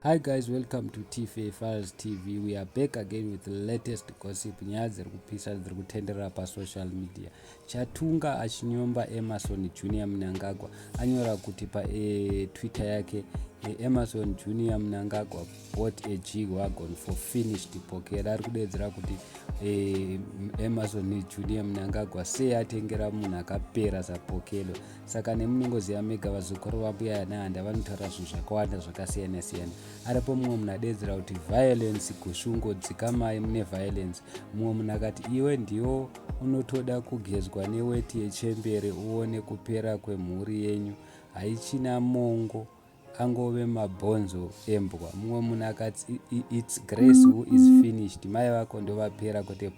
Hi guys, welcome to TFA Files TV. We are back again with the latest gossip. Nyaya dziri kupisa dziri kutenderera pasocial media. Chatunga achinyomba Emerson Junior Munangagwa anyora kuti pa Twitter yake Emerson Junior Munangagwa bought a wagon for finished pokello. Ari kudedzera kuti Emerson Junior Munangagwa sei atengera munhu akapera sapokello. Saka nemunongoziva mega vazukuru vabuya nahanda vanotaura zvinhu zvakawanda zvakasiyana siyana. Aripo mumwe munhu adedzera kuti violence kushungo dzikamai mune violence. Mumwe munhu akati iwe ndiwo unotoda kugezwa neweti yechembere uone kupera kwemhuri yenyu, haichina mongo angove mabhonzo embwa. Mumwe munhu akati it's Grace who is finished, mai vako ndo vapera kwete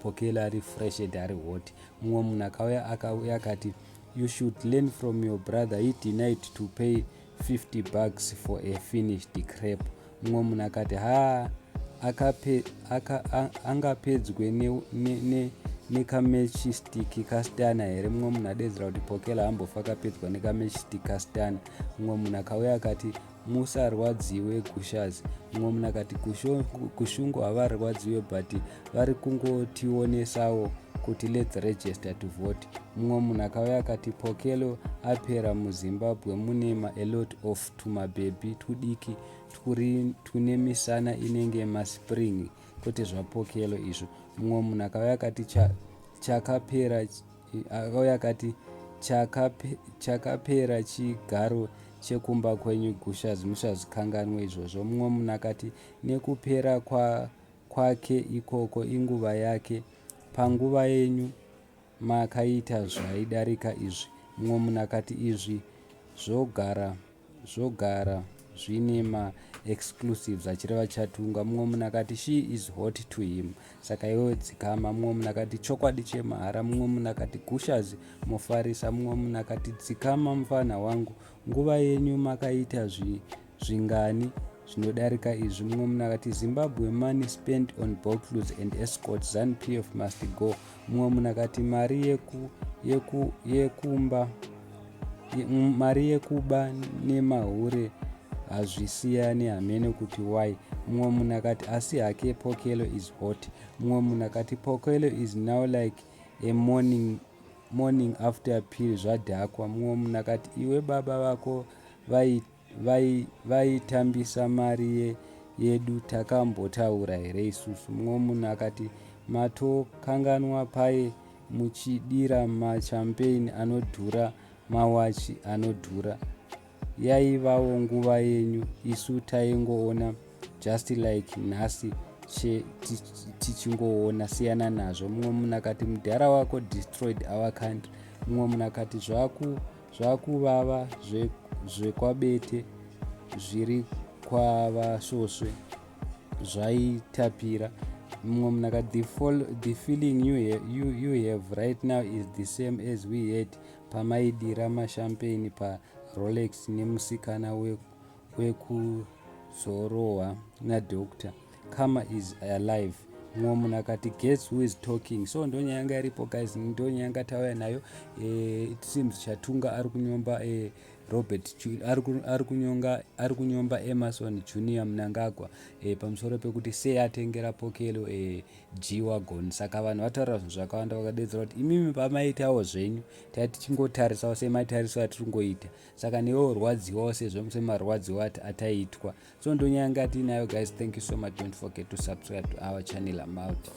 pokello ari fresh and ari hot. Mumwe munhu akauya akati you should learn from your brother, he denied to pay $50 for a finished crepe. Mumwe munhu akati angapedzwe nekamechistiki kastana here. Mumwe munhu adedzera kuti pokello hambofa akapedzwa nekamechistiki kastana. Mumwe munhu akauya akati musarwadziwe gushazi. Mumwe munhu akati kushungu havarwadziwe but vari kungotionesawo kuti let's register to vote. Mumwe munhu akauya akati pokello apera muZimbabwe mune a lot of tumabebi tudiki tune misana inenge maspring kwete zvapokello izvo. Mumwe munhu akauya akati chakapera chigaro chekumba kwenyu gushazi musazvikanganwe izvozvo. Mumwe munhu akati nekupera kwake ikoko inguva yake, panguva yenyu makaita zvaidarika izvi. Mumwe munhu akati izvi zvogara zvine ma-exclusives achireva Chatunga. Mumwe munhu akati she is hot to him, saka iwe dzikama. Mumwe munhu akati chokwadi chemahara. Mumwe munhu akati gushazi mufarisa. Mumwe munhu akati dzikama mufana wangu, nguva yenyu makaita zvingani zvinodarika izvi. Mumwe munhu akati Zimbabwe money spent on bottlers and escorts, ZANU-PF must go. Mumwe munhu akati mari yekuba nemahure hazvisiyani hamene kuti why. Mumwe munhu akati asi hake pokello is hot. Mumwe munhu akati pokello is now like a morning after pill zvadhakwa. Mumwe munhu akati iwe baba vako vaitambisa mari yedu takambotaura here isusu. Mumwe munhu akati matokanganwa paye muchidira machampagne anodhura, mawachi anodhura. Yaivawo nguva yenyu, isu taingoona just like nhasi tichingoona, siyana nazvo. Mumwe munhu akati mudhara wako destroyed our country. Mumwe munhu akati zvakuvava zvekwabete zviri kwavasvosve zvaitapira. Mumwe munhu akati the feeling you have right now is the same as we had pamaidira mashampagne parolex nemusikana wekuzorohwa nadoctor. Karma is alive. Mumwe munhu akati guess who is talking. So ndonyaya yanga iripo guys, ndonyaya yanga tauya nayo. It seems Chatunga ari kunyomba ari kunyomba Emerson Junior Munangagwa pamusoro pekuti sei atengera pokello wagon. Saka vanhu vataura zvinhu zvakawanda, vakadedzera kuti imimi pamaitawo zvenyu tati tichingotarisawo semaitariso atiri kungoita, saka newo rwadziwawo semarwadziwo ataitwa. So ndonyaya yanga tinayo guys. Thank you so much. Don't forget to subscribe to our channel. I'm out.